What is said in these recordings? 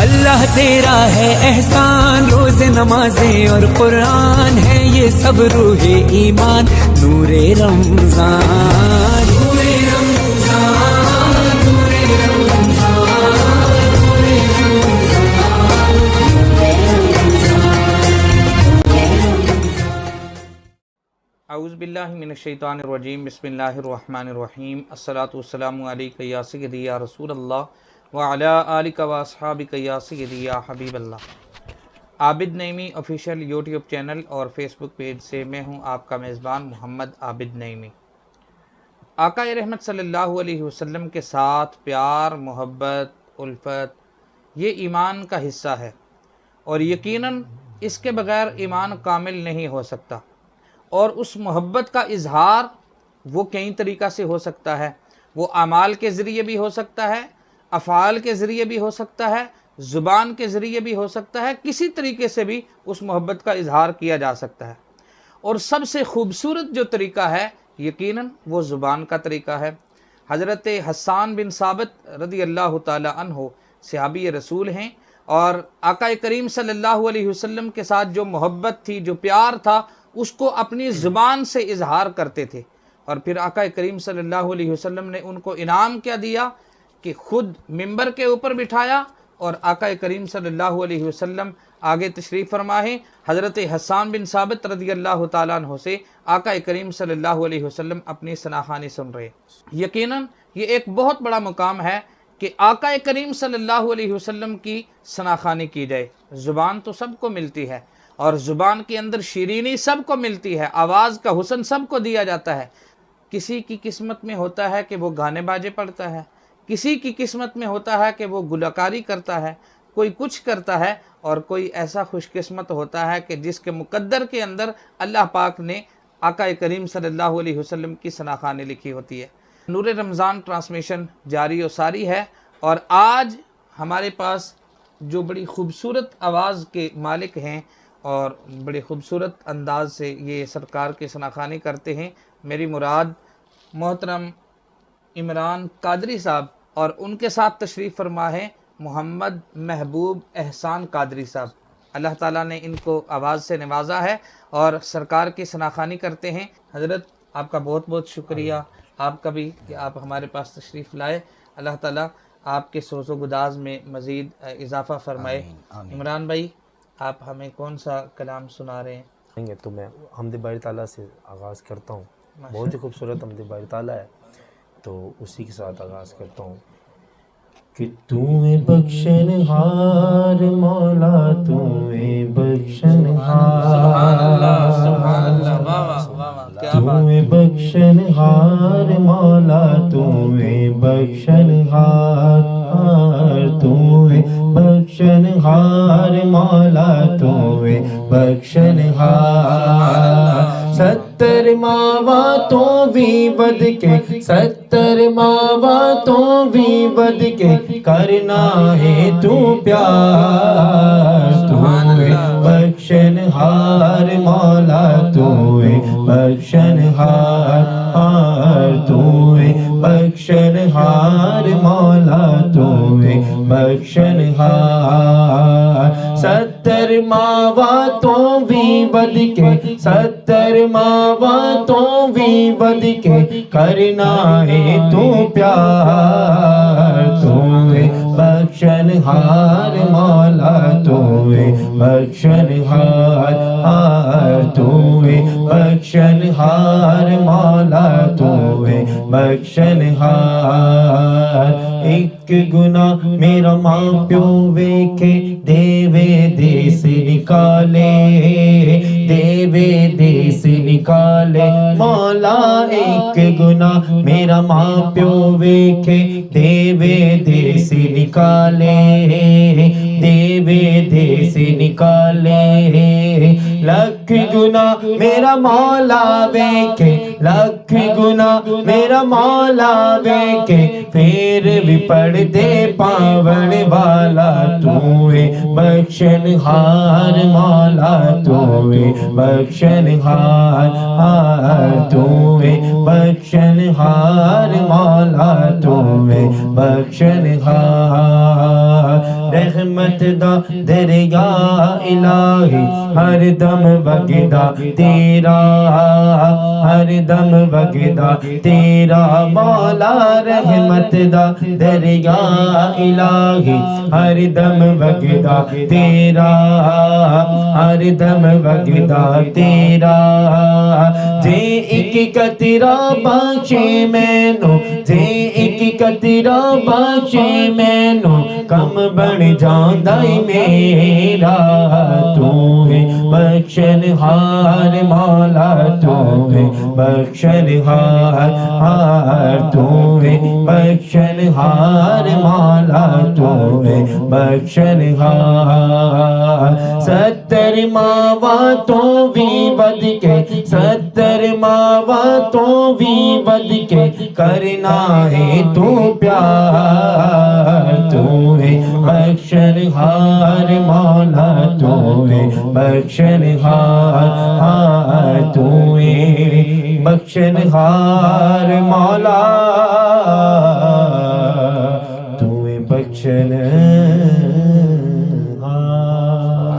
اللہ تیرا ہے احسان، روز نمازیں اور قرآن ہے یہ سب روح ایمان، نور رمضان نور رمضان نور رمضان نور رمضان۔ اعوذ باللہ من الشیطان الرجیم، بسم اللہ الرحمن الرحیم، الصلاۃ والسلام علیک یا سیدی یا رسول اللہ وعلی آلک و اصحابک یا سیدی یا حبیب اللہ۔ عابد نعیمی آفیشیل یوٹیوب چینل اور فیس بک پیج سے میں ہوں آپ کا میزبان محمد عابد نعیمی۔ آقا رحمت صلی اللہ علیہ وسلم کے ساتھ پیار، محبت، الفت یہ ایمان کا حصہ ہے، اور یقیناً اس کے بغیر ایمان کامل نہیں ہو سکتا۔ اور اس محبت کا اظہار وہ کئی طریقہ سے ہو سکتا ہے، وہ اعمال کے ذریعے بھی ہو سکتا ہے، افعال کے ذریعے بھی ہو سکتا ہے، زبان کے ذریعے بھی ہو سکتا ہے، کسی طریقے سے بھی اس محبت کا اظہار کیا جا سکتا ہے۔ اور سب سے خوبصورت جو طریقہ ہے یقیناً وہ زبان کا طریقہ ہے۔ حضرت حسان بن ثابت رضی اللہ تعالی عنہ صحابی رسول ہیں، اور آقا کریم صلی اللہ علیہ وسلم کے ساتھ جو محبت تھی، جو پیار تھا، اس کو اپنی زبان سے اظہار کرتے تھے۔ اور پھر آقا کریم صلی اللہ علیہ وسلم نے ان کو انعام کیا دیا کہ خود ممبر کے اوپر بٹھایا، اور آقا کریم صلی اللہ علیہ وسلم آگے تشریف فرما ہے۔ حضرت حسان بن ثابت رضی اللہ تعالیٰ عنہ سے آقا کریم صلی اللہ علیہ وسلم اپنی ثناخوانی سن رہے۔ یقیناً یہ ایک بہت بڑا مقام ہے کہ آقا کریم صلی اللہ علیہ وسلم کی ثناخوانی کی جائے۔ زبان تو سب کو ملتی ہے، اور زبان کے اندر شیرینی سب کو ملتی ہے، آواز کا حسن سب کو دیا جاتا ہے۔ کسی کی قسمت میں ہوتا ہے کہ وہ گانے باجے پڑھتا ہے، کسی کی قسمت میں ہوتا ہے کہ وہ گلوکاری کرتا ہے، کوئی کچھ کرتا ہے، اور کوئی ایسا خوش قسمت ہوتا ہے کہ جس کے مقدر کے اندر اللہ پاک نے آقا کریم صلی اللہ علیہ وسلم کی ثناخوانی لکھی ہوتی ہے۔ نور رمضان ٹرانسمیشن جاری و ساری ہے، اور آج ہمارے پاس جو بڑی خوبصورت آواز کے مالک ہیں اور بڑے خوبصورت انداز سے یہ سرکار کی ثناخوانی کرتے ہیں، میری مراد محترم عمران قادری صاحب، اور ان کے ساتھ تشریف فرما ہے محمد محبوب احسان قادری صاحب۔ اللہ تعالیٰ نے ان کو آواز سے نوازا ہے اور سرکار کی ثناخوانی کرتے ہیں۔ حضرت آپ کا بہت بہت شکریہ، آپ کا بھی، کہ آپ ہمارے پاس تشریف لائے۔ اللہ تعالیٰ آپ کے سوز و گداز میں مزید اضافہ فرمائے۔ عمران بھائی، آپ ہمیں کون سا کلام سنا رہے ہیں؟ تو میں حمد باری تعالیٰ سے آغاز کرتا ہوں، بہت ہی خوبصورت حمد باری تعالیٰ ہے، تو اسی کے ساتھ آغاز کرتا ہوں کہ تو بخشن ہار مولا، تو بخشن ہار، تو بخشن ہار مولا، تو بخشن ہار، تو بخشن ہار مولا، تو بخشن ہار۔ 70 ماواں تو بھی بد کے، 70 ماواں تو بھی بد کے کرنا ہے تو پیار، تو بخشن ہار مولا، تو بخشن ہار، تو بخشن ہار مولا، تو بخشن ہار۔ 70 ماواں تو بھی بد کے، 70 ماواں تو بھی بد کے کرنا ہے تو پیار، تو بخشن ہار مولا، تو بخشن ہار، تو بخشن ہار مولا، تو بخشن ہار۔ ایک گناہ میرا ماں پیو ویکھے، دیوے دیس نکالے، دیوے دیس نکالے مولا۔ ایک گناہ میرا ماں پیو ویکھے، دیوے دیس نکالے، دیوے دیس نکالے۔ لگ لکھ گناہ میرا مولا ویکھے لکھ گناہ میرا مولا ویکھے پھر بھی پڑھ دے پاون والا تو ہے بخشن ہار مولا تو ہے بخشن ہار تو ہے بخشن ہار مولا تو ہے بخشن ہار رحمت دا دریا الہی ہر دم وگدا تیرا ہر دم وگدا تیرا مولا رحمت دا دریا الہی ہر دم وگدا تیرا ہر دم وگدا تیرا جے ایک قطرہ بخشے مینو جے ایک قطرہ بخشے مینو کم بن جاندا میرا تو ہے بخشن ہار مولا تو ہے بخشن ہار تو ہے بخشن ہار مولا تو ہے بخشن ہار 70 ماواں تو بھی ود کے 70 ماواں تو بھی ود کے کرنا ہے تو پیار تو ہے بخشن ہار مولا تو ہے بخشن ہار تو ہے بخشن ہار مولا تو ہے بخشن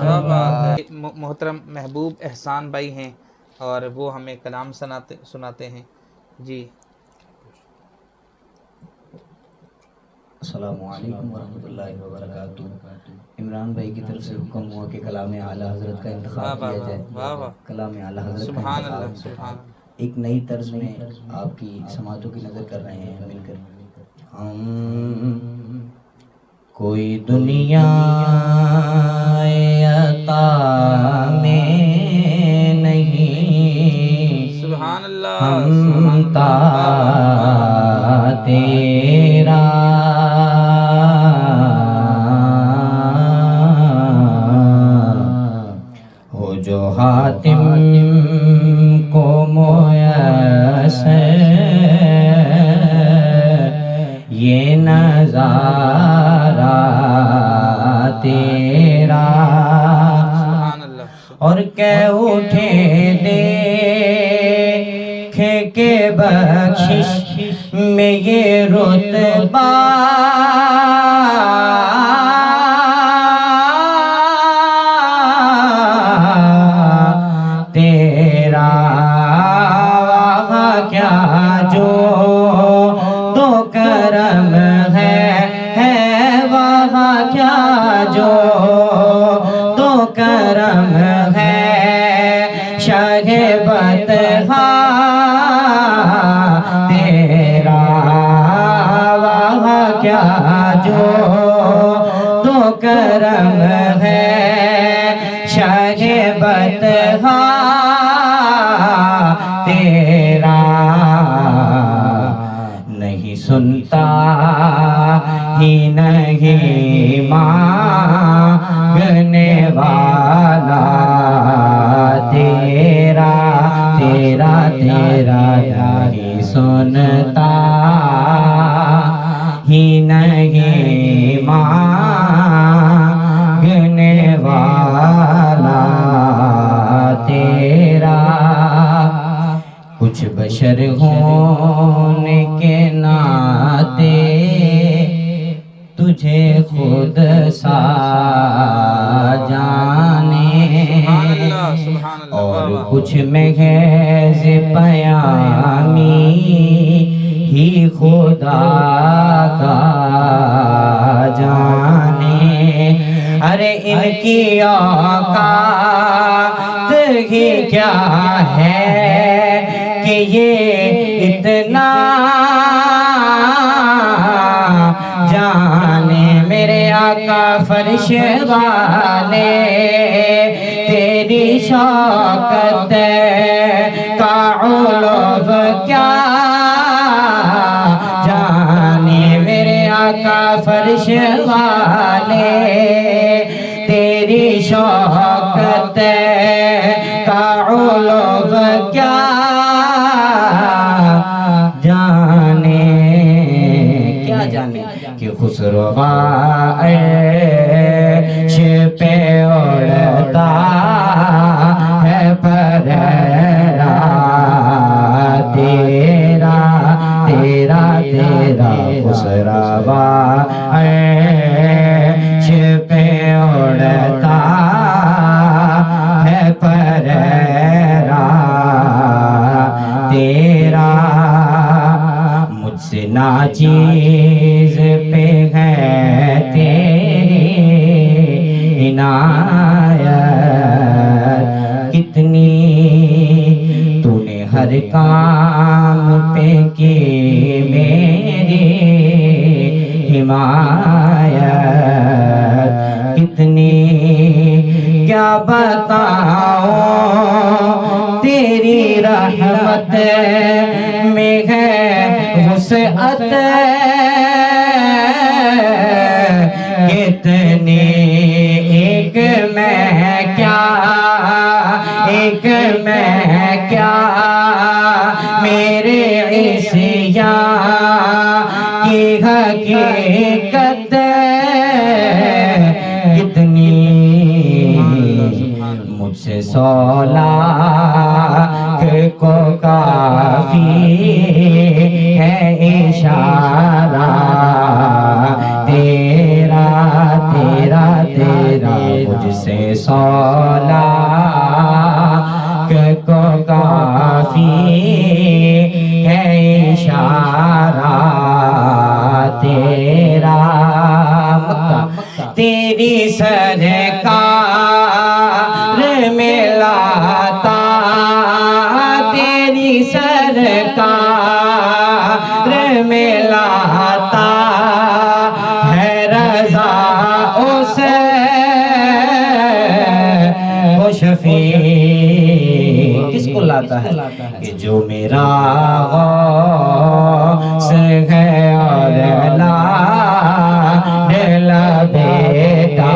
کیا بات ہے۔ محترم محبوب احسان بھائی ہیں اور وہ ہمیں کلام سناتے ہیں جی۔ السلام علیکم ورحمۃ اللہ وبرکاتہ۔ عمران بھائی کی طرف سے حکم ہوا کہ کلام اعلیٰ حضرت کا انتخاب کیا جائے۔ کلام اعلیٰ حضرت کا سبحان اللہ انتخاب سبحان اللہ۔ ایک نئی طرز میں آپ کی سماعتوں کی نظر کر رہے ہیں مل کر۔ ہم کوئی دنیا عطا میں نہیں سبحان اللہ ہم تا تیرا ہو جو حاتم کو میسر یہ نظارہ تیرا سبحان اللہ۔ اور کہہ اٹھے دیکھ کے بخشش میں یہ رتبہ تیرا وہاں کیا جو تو کرم ہے وہاں کیا جو تو کرم ہے شاہ بطحا تیرا وہاں کیا جو تو کرم ہے شاہ بطحا تیرا نہیں سنتا ہی نہیں مانگنے والا تیرا تیرا تیرا نہیں سنتا ہی نہیں مانگنے والا تیرا کچھ بشر ہونے کے ناطے تجھے خود سا جانے اور کچھ محض پیامی ہی خدا کا جانے ارے ان کی اوقات ہی کیا ہے کہ یہ اتنا جانے میرے آقا فرش والے تیری شوکت کا علو کیا جانے میرے آقا فرش والے تیری شوکت کا کیا جانے کہ خسرو عرش پہ اڑتا ہے پرہرا تیرا تیرا تیرا خسرو عرش پہ اڑتا ہے پرہرا تیرا مجھ سے ناچیز پہ ہے تیری عنایت کتنی تو نے ہر کام پہ کی میری حمایت کتنی کیا بتاؤں تیری رحمت میں ہے وسعت کتنی ایک میں کیا میرے عصیان کی حقیقت کتنی مجھ سے 100 لاکھ کو کافی ہے اشارہ تیرا تیرا تیرا مجھ سے 100 لاکھ کو کافی ہے اشارہ تیرا تیری سرکار میں لاتا تیری سرکار میں لاتا ہے رضا اسے وہ شفیع کس کو لاتا ہے کہ جو میرا غوث ہے اور لا بیٹا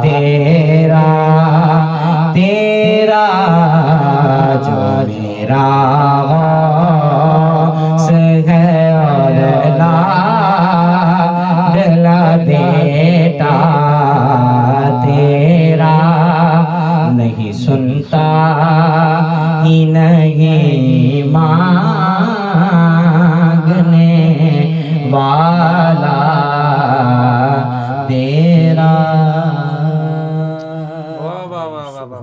تیرا تیرا جو میرا غوث ہے اور لا بیٹا تیرا نہیں سنتا ہی نہیں مانگنے والا تیرا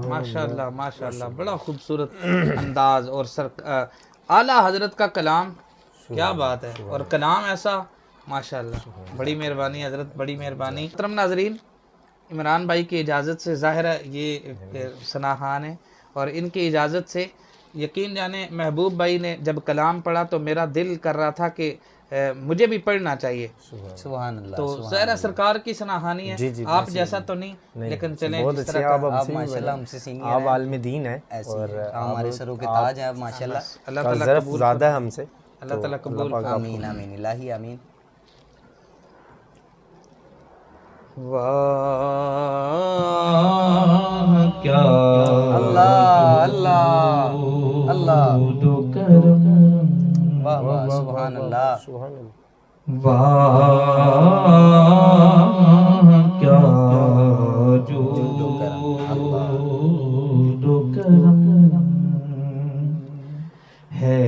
ماشاءاللہ ماشاءاللہ بڑا خوبصورت انداز اور اعلیٰ حضرت کا کلام کیا بات ہے اور کلام ایسا ماشاءاللہ بڑی مہربانی حضرت بڑی مہربانی محترم ناظرین عمران بھائی کی اجازت سے ظاہر ہے یہ ثناخان ہے اور ان کی اجازت سے یقین جانے محبوب بھائی نے جب کلام پڑھا تو میرا دل کر رہا تھا کہ مجھے بھی پڑھنا چاہیے سبحان اللہ تو ظاہر سرکار کی سناہانی ہے آپ جیسا تو نہیں لیکن چلیں بہت اچھے آپ ماشاءاللہ ہم سے سینئر آپ عالم دین ہیں اور ہمارے سروں کے تاج ہیں ماشاءاللہ اللہ کا تعالیٰ ظرف قبول زیادہ ہے ہم سے اللہ تعالیٰ قبول آمین آمین الہی آمین واہ کیا اللہ اللہ اللہ واہ واہ سبحان اللہ سبحان اللہ واہ کیا جود و کرم ہے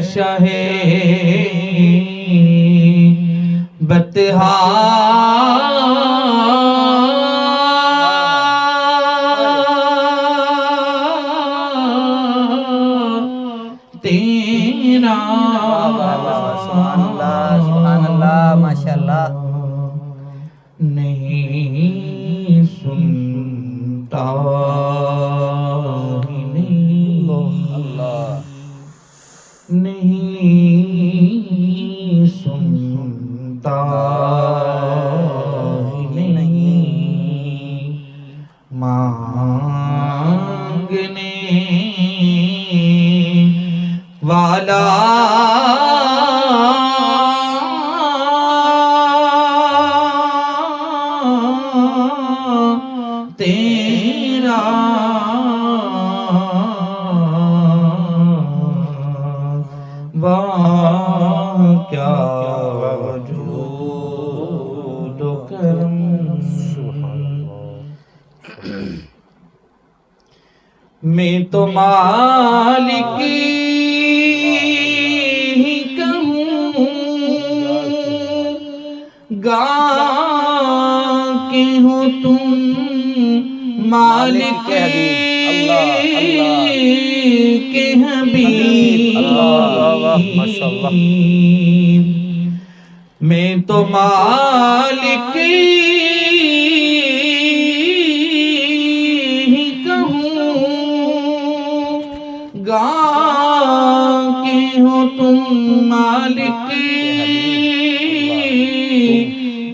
شاہ بتہا تیرا سبحان اللہ ماشاءاللہ نہیں سنتا ہی نہیں اللہ نہیں سنتا ہی نہیں مانگنے والا تیرا میں تو مالک ہی کہوں گا کہ ہو تم مالک کے حبیب میں تو مالک ہی کہوں گا کہ ہو تم مالک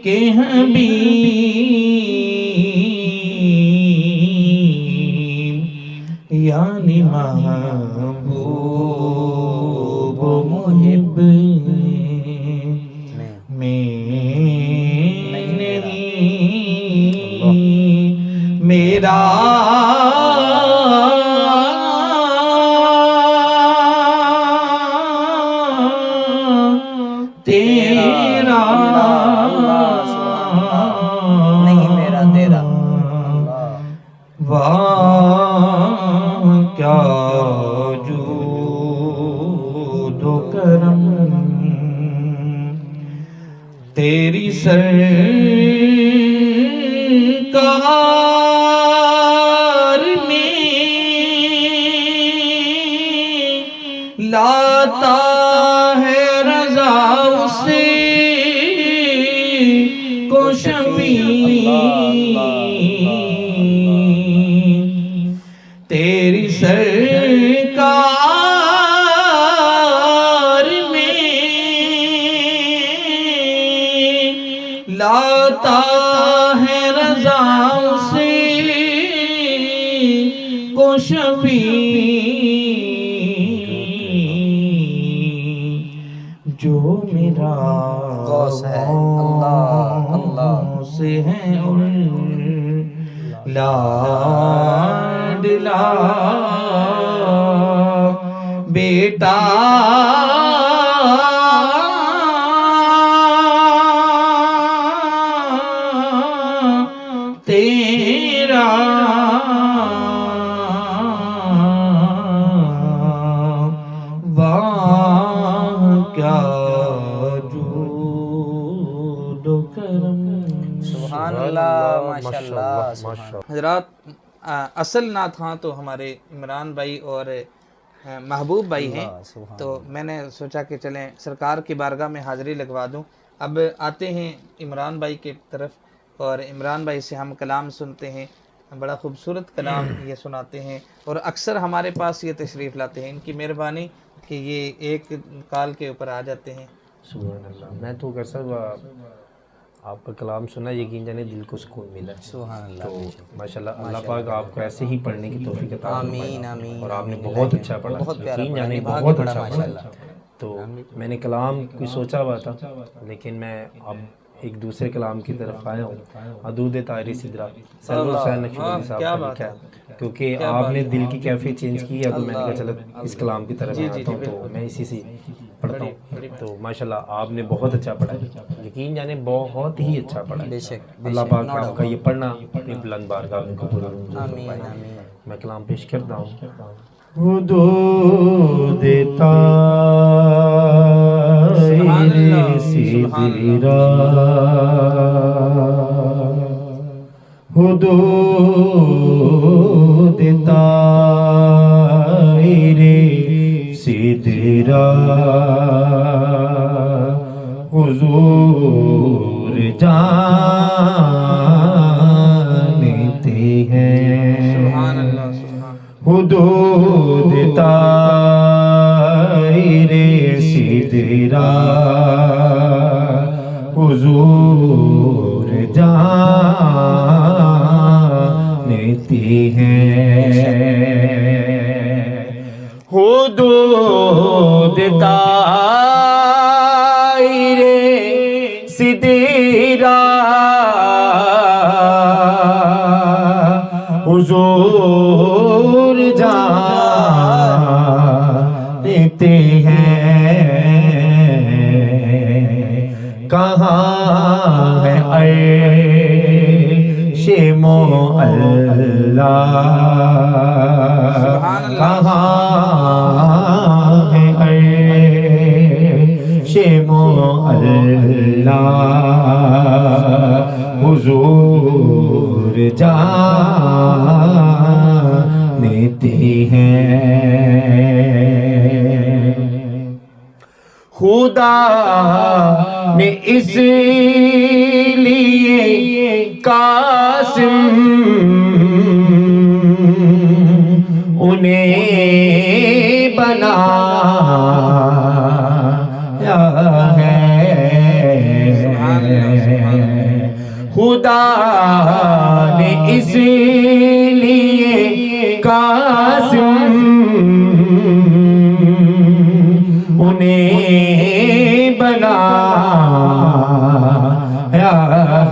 کے حبیب یعنی محبوب و محب میرا تیرا نہیں میرا تیرا واہ کیا جود و کرم تیری سرکار میں لاتا ہے رضا اسے کو شفیع تیری سرکار میں لاتا ہے رضا سے کو شفیع جو میرا غوث ہے اللہ اللہ سے ہے لاڈلا بیٹا تیرا واہ کیا جود و کرم سبحان اللہ ماشاءاللہ حضرات اصل نعت خواں تو ہمارے عمران بھائی اور محبوب بھائی ہیں تو میں نے سوچا کہ چلیں سرکار کی بارگاہ میں حاضری لگوا دوں اب آتے ہیں عمران بھائی کی طرف اور عمران بھائی سے ہم کلام سنتے ہیں بڑا خوبصورت کلام یہ سناتے ہیں اور اکثر ہمارے پاس یہ تشریف لاتے ہیں ان کی مہربانی کہ یہ ایک کال کے اوپر آ جاتے ہیں سبحان اللہ میں تو کر سکتا آپ کا کلام سنا یقین جانے دل کو سکون ملا سبحان اللہ تو ماشاءاللہ اللہ پاک آپ کو ایسے ہی پڑھنے کی توفیق عطا فرمائے آمین آمین اور آپ نے بہت اچھا پڑھا بہت پیارا یقین جانے پڑھا بہت پڑھا اچھا ماشاءاللہ پڑھا تو میں نے کلام کوئی سوچا ہوا تھا لیکن میں اب ایک دوسرے کلام کی طرف آیا ہوں حدود طاہری سدرہ سرور حسین نقشبندی صاحب کا لکھا ہے کیونکہ آپ نے دل کی کیفیت چینج کی ہے تو میں نے کہا چلو اس کلام کی طرف آتا ہوں تو میں اسی سے پڑھتا ہوں تو ماشاءاللہ آپ نے بہت اچھا پڑھا یقین جانے بہت ہی اچھا پڑھا بے شک اللہ پاک آپ کا یہ پڑھنا اپنی بلند بارگاہ میں قبول آمین آمین میں کلام پیش کرتا ہوں حدود طاہری سدرہ حدود طاہری سدرہ حضور جانتے ہیں حدود طاہری سدرہ حضور جانتے ہیں حدود طاہری سدرہ حضور جانتے ہیں کہاں ہے عرش شمو اللہ کہاں ہے شمو اللہ حضور جانتے ہیں خدا نے اس لیے قاسم انہیں بنایا ہے خدا نے اس لیے قاسم انہیں بنایا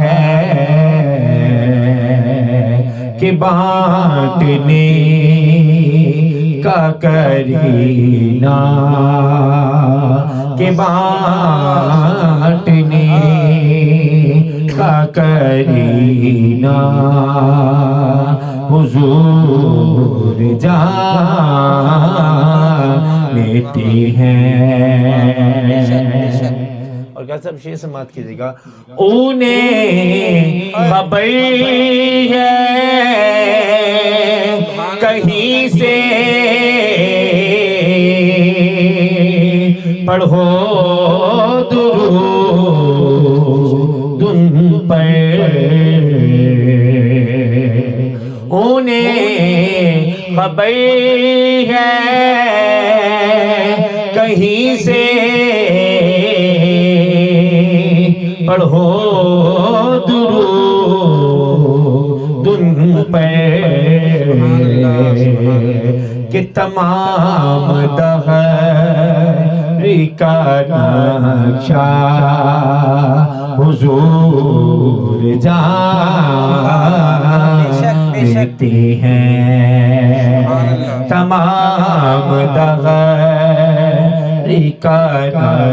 ہے کہ بانٹنے کا کرینہ کہ بانٹنے کا کرینہ حضور جانتے ہیں اور کیا سب شیئر سماعت کیجئے گا انہیں خبر ہے کہیں سے پڑھو درود ان پر انہیں خبر ہے کہیں سے پڑھو درود ان پر کہ تمام دہر کا نقشہ حضور جانتے ہیں تمام دہر کا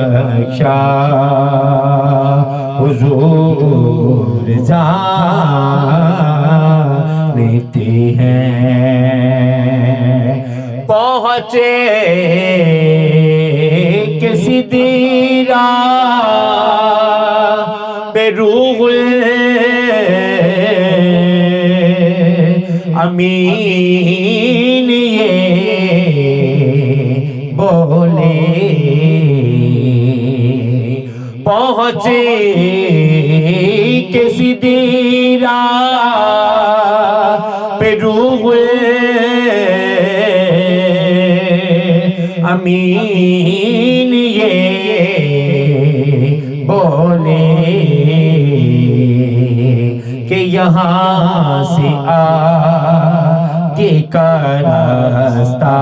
نقشہ حضور جانتے ہیں پہنچے کسی دیرہ پہ روح امین یہ بولے پہنچے کسی دیرہ پہ روح امین یہ بولے کہ یہاں سے آگے کا راستہ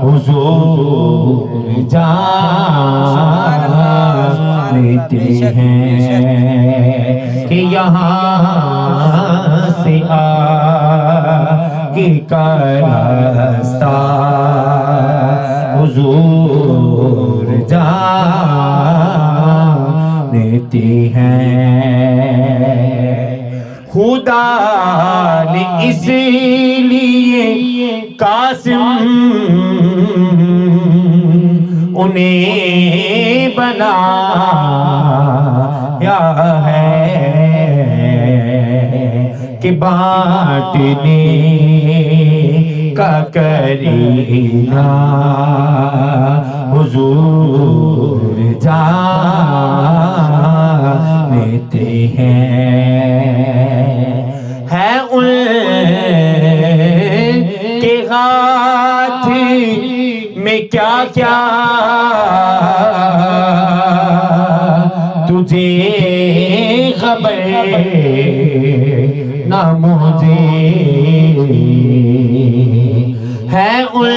حضور جانتے ہیں کہ یہاں سے آگے کا راستہ حضور جانتے ہیں خدا نے اس لیے قاسم انہیں بنایا ہے کہ بانٹنے کا کرینہ حضور جانتے ہیں ہے ان کے ہاتھ میں کیا کیا تجھے خبر نہ مجھے ہے ان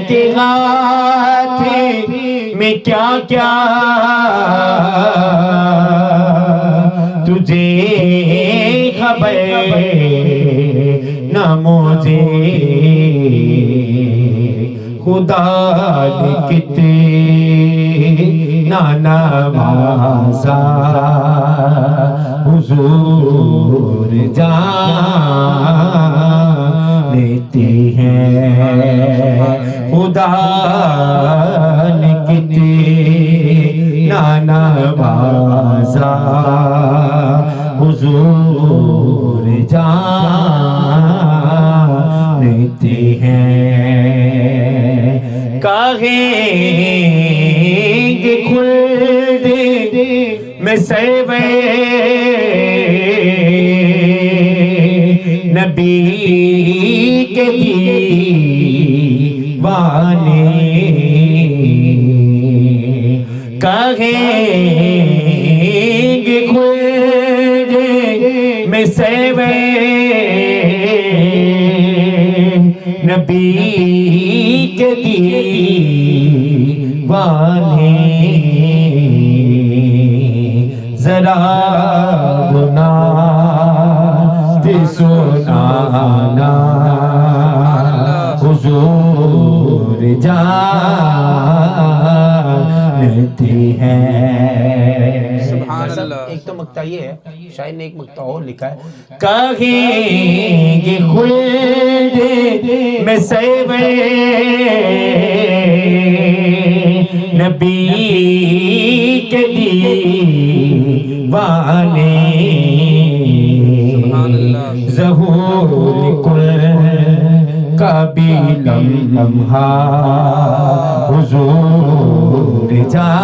کے ہاتھ میں کیا کیا تجھے خبر نہ مجھے خدا نے کتنا نوازا حضور جانتے ہیں خدا نے کتنا نوازا حضور جانتے ہیں کہیں گے خلد میں سیوے نبی کے دیوانے کہیں گے خلد میں سیوے نبی کے دیوانے ذرا نعت سنانا حضور جانتے ہیں۔ ایک تو مقطع یہ ہے، شاعر نے ایک مقطع اور لکھا ہے، کہیں گے خلد میں سیوے نبی کے دیوانے ظہور کل کا بھی لمحہ حضور جانتے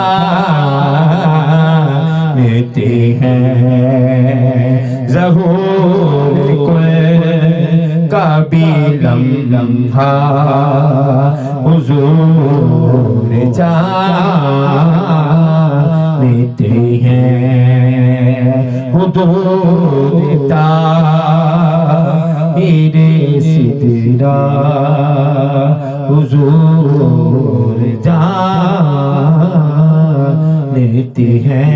ہیں ظہور کل کا بھی لمحہ حضور جانتے ہیں حدود طاہر سدرا حضور جانتے ہیں۔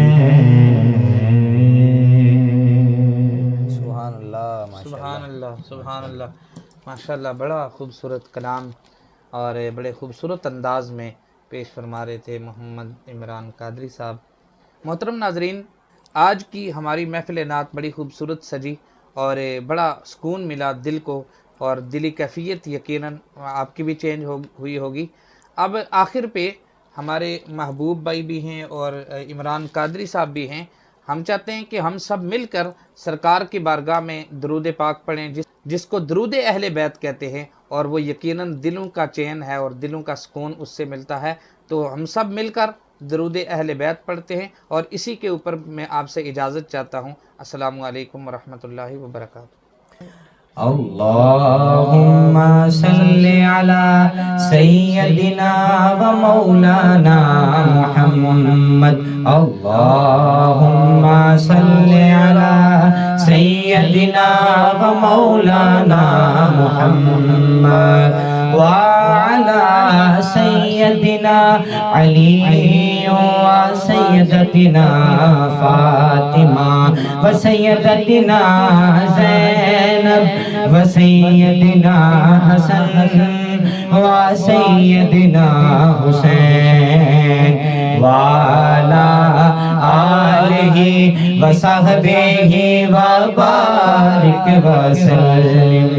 سبحان اللہ سبحان اللہ سبحان اللہ، ماشاءاللہ بڑا خوبصورت کلام اور بڑے خوبصورت انداز میں پیش فرما رہے تھے محمد عمران قادری صاحب۔ محترم ناظرین، آج کی ہماری محفل نعت بڑی خوبصورت سجی اور بڑا سکون ملا دل کو، اور دلی کیفیت یقیناً آپ کی بھی چینج ہوئی ہوگی۔ اب آخر پہ ہمارے محبوب بھائی بھی ہیں اور عمران قادری صاحب بھی ہیں، ہم چاہتے ہیں کہ ہم سب مل کر سرکار کی بارگاہ میں درود پاک پڑھیں، جس کو درود اہل بیت کہتے ہیں، اور وہ یقیناً دلوں کا چین ہے اور دلوں کا سکون اس سے ملتا ہے۔ تو ہم سب مل کر درود اہل بیت پڑھتے ہیں، اور اسی کے اوپر میں آپ سے اجازت چاہتا ہوں۔ السلام علیکم ورحمۃ اللہ وبرکاتہ۔ اللہم صلی علی سیدنا و مولانا محمد اللہم صلی علی سیدنا و مولانا محمد وعلی سیدنا علی و سیدتنا فاطمہ و سیدتنا زینب و سیدنا حسن و سیدنا حسین وعلی آلہ و صحبہ و بارک وسلم۔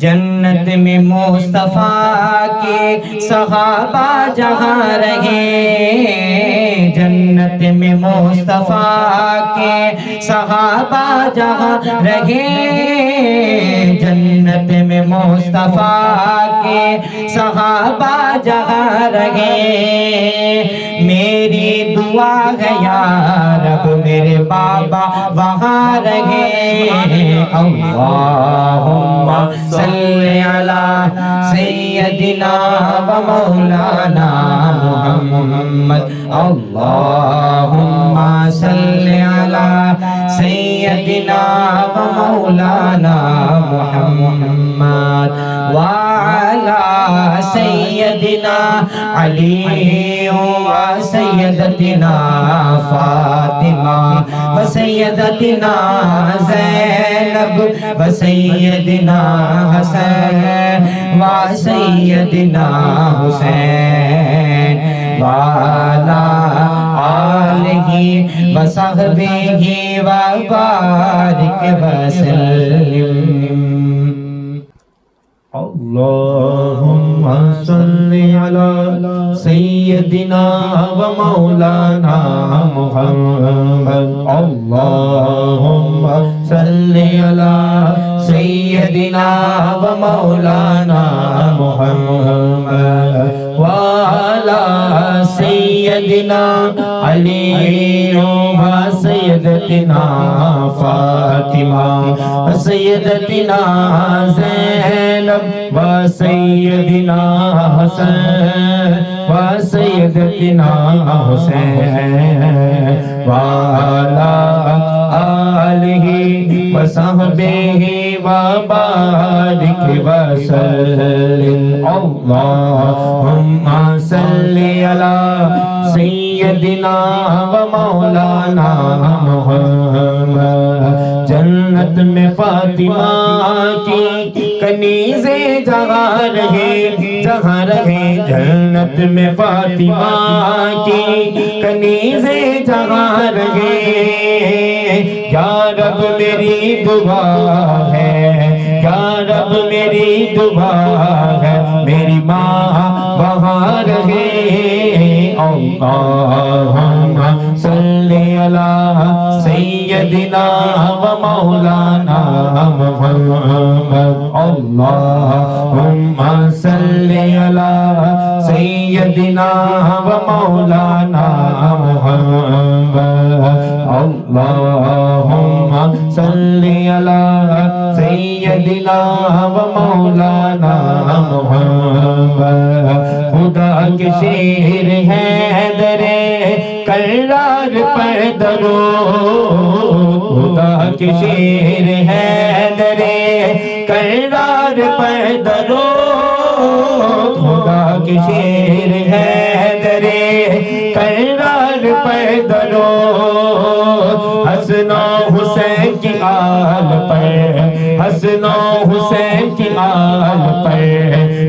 جنت میں مصطفیٰ کے صحابہ جہاں رہے، جنت میں مصطفیٰ کے صحابہ جہاں رہے، جنت میں مصطفیٰ کے صحابہ جہاں رہے۔ میری دعا ہے یا رب میرے بابا وہاں رہے۔ اللہم صلی علی سیدنا و مولانا محمد اللہم صلی علی سیدنا و مولانا محمد وعلی سیدنا علی و سیدتنا فاطمہ و سیدتنا زینب و سیدنا حسن و سیدنا حسین وعلى آله وصحبه وبارك وسلم اللهم صل على سيدنا ومولانا محمد اللهم صل على سيدنا ومولانا محمد وعلى سيدنا علي وسيدتنا فاطمة وسيدتنا زينب وسيدنا حسن وسيدتنا حسين وعلى آله وصحبه وبارك وسلم اللهم صل على سيدنا ومولانا محمد جنت میں فاطمہ کی کنیزیں جہاں رہے جنت میں فاطمہ کی کنیزیں جہاں رہے یا رب میری دعا ہے یا رب میری دعا ہے میری ماں وہاں رہے اللہم صلی علی سیدنا و مولانا محمد اللہم صلی علی سیدنا و مولانا محمد اللہم صلی علی سیدنا و مولانا محمد خدا کے شیر ہے درے کرار پر درود خدا کے شیر ہے درے کرار پر درود خدا کے شیر ہے درے کرار پر درود حسن و حسین کی آل پر حسن و حسین کی آل پر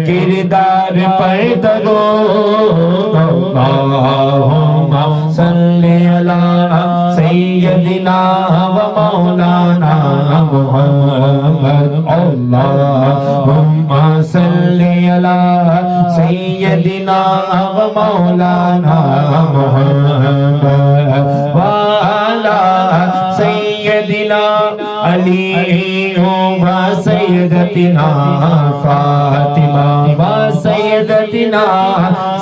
کردار پر درود اللہم صلی علی سیدنا و مولانا محمد اللہم صلی علی سیدنا و مولانا محمد وعلی سیدنا علی و سیدتنا فاطمہ و سیدتنا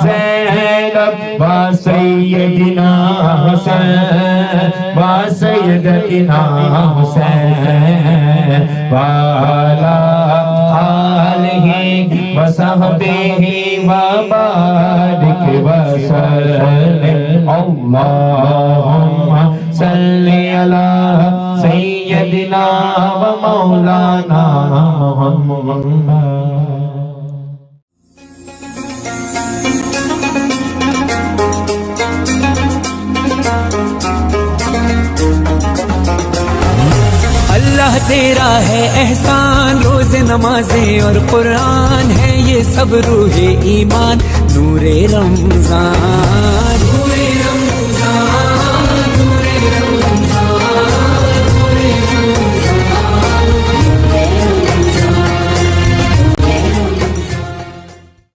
زینب و سیدنا حسین و سیدتنا حسین وعلی آلہ و صحبہ و بارک وسلم اللہم صلی علی سیدنا و مولانا محمد اللہ تیرا ہے احسان روز نمازیں اور قرآن ہے یہ سب روح ایمان نور رمضان